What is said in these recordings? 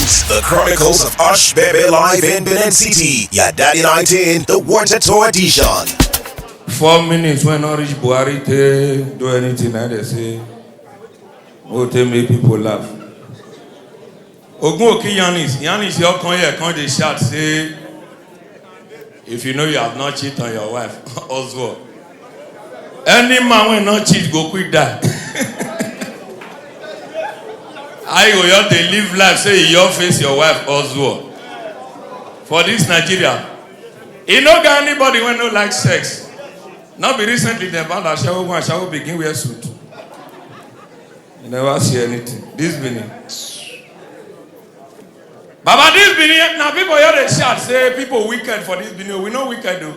The Chronicles of Ushbebe live in Benin City. Yadadi 19, the Water Tour edition. 4 minutes when I reach Buhari to do anything that they say. Oh, they make people laugh. Ogun Oki Yanis, your con here, come they shout, say, if you know you have not cheated on your wife, Oswald. Any man will not cheat, go quick die. I go out to live life, say you face your wife Oswald. For this Nigeria, you know got anybody when no like sex. Not be recently they found that shall begin wear suit. You never see anything. This Benin. Baba, this Benin, now people hear the shout, say people wicked for this Benin. We know wicked though.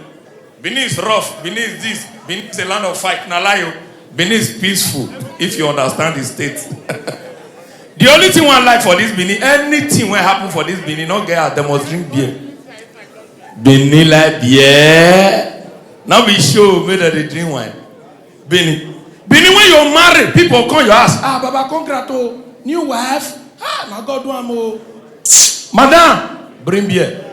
Benin is rough, Benin is this, Benin is a land of fight. Nalayo, Benin is peaceful, if you understand the state. The only thing I like for this Benin, anything will happen for this Benin, not get out, they must drink beer. Benin like beer. Now be sure whether they drink wine. Benin. Benin, when you're married, people come your house. Ah, Baba, congrats, new wife. Ah, now God do more. Madam, bring beer.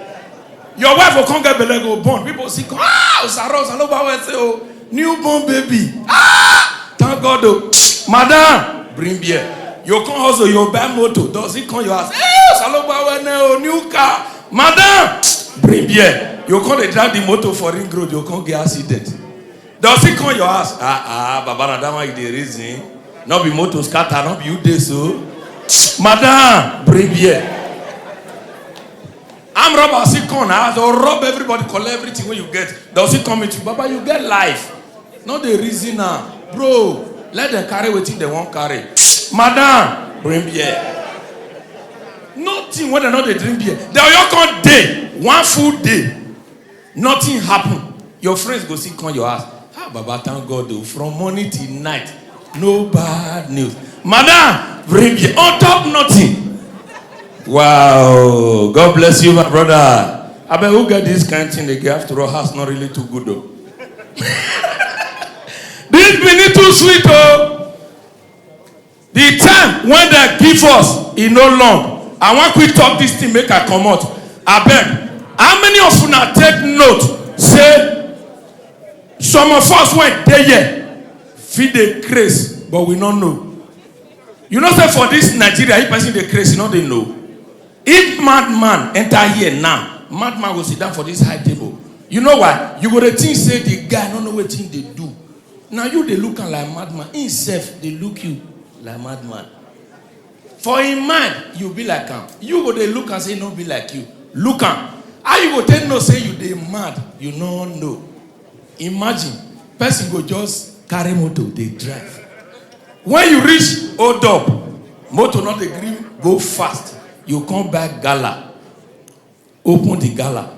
Your wife will come get belly go born. People see, ah, Saros, I know about say, oh, newborn baby. Ah, thank God, oh. Madam, bring beer. You come also, you buy motor. Does he come your house? Hey, Saloba, no new car. Madam, bring beer. You come they drive the motor for ring road. You come get accident. Does he come your house? Baba, Nadama, you the reason. Not be motor scatter, not be you there so. Madam, bring beer. I'm robber, see come now. So rob everybody, collect everything when you get. Does he come with you? Baba, you get life. Not the reason now. Bro, let them carry what they won't carry. Madam, bring beer. Nothing when they know they drink beer. They all come day, one full day. Nothing happen. Your friends go see come your house. Ah, Baba, thank God though. From morning till night, no bad news. Madam, bring beer. On top nothing. Wow, God bless you, my brother. I bet who get this kind of thing they get after all, house not really too good though. This Benin too sweet oh. The time when they give us is no long. I want we talk this thing make I come out. I beg. How many of you now take note? Say some of us went there yet. Feed the grace, but we don't know. You know, say for this Nigeria, if person the grace, you know they know. If madman enter here now, madman will sit down for this high table. You know why? You go to think say the guy don't know what thing they do. Now you they look like madman. Himself they look you like madman. For in mind you be like him. You go they look and say no be like you. Look him. How you go tell no say you they mad? You no know. Imagine person go just carry motor they drive. When you reach hold up, motor not agree go fast. You come back gala, open the gala,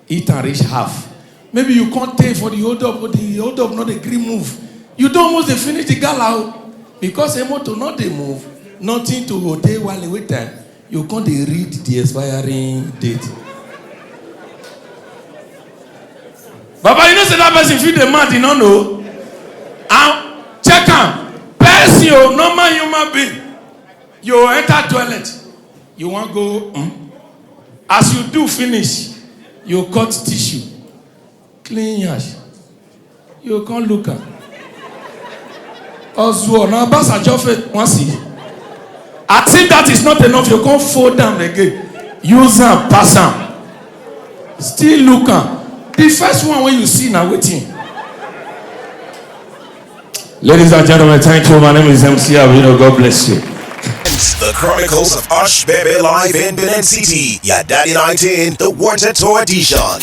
eat and reach half. Maybe you can't take for the hold up, but the hold up not the green move. You don't almost finish the gala because a motor not they move, nothing to hotel while they wait time. You can't read the expiring date. Baba, you know say that person feed the man, you don't know. And check him, person, normal human being. You enter toilet. You want to go, as you do finish, you cut tissue, clean yash. You can't look at. Oswald, now Basa Joffet, once see. I think that is not enough. You can't fold down again. Use them, pass them. Still look at. The first one when you see now waiting. Ladies and gentlemen, thank you. My name is MC Abino. God bless you. The Chronicles of Ushbebe live in Benin City. Yadadi 19, the Water Tour edition.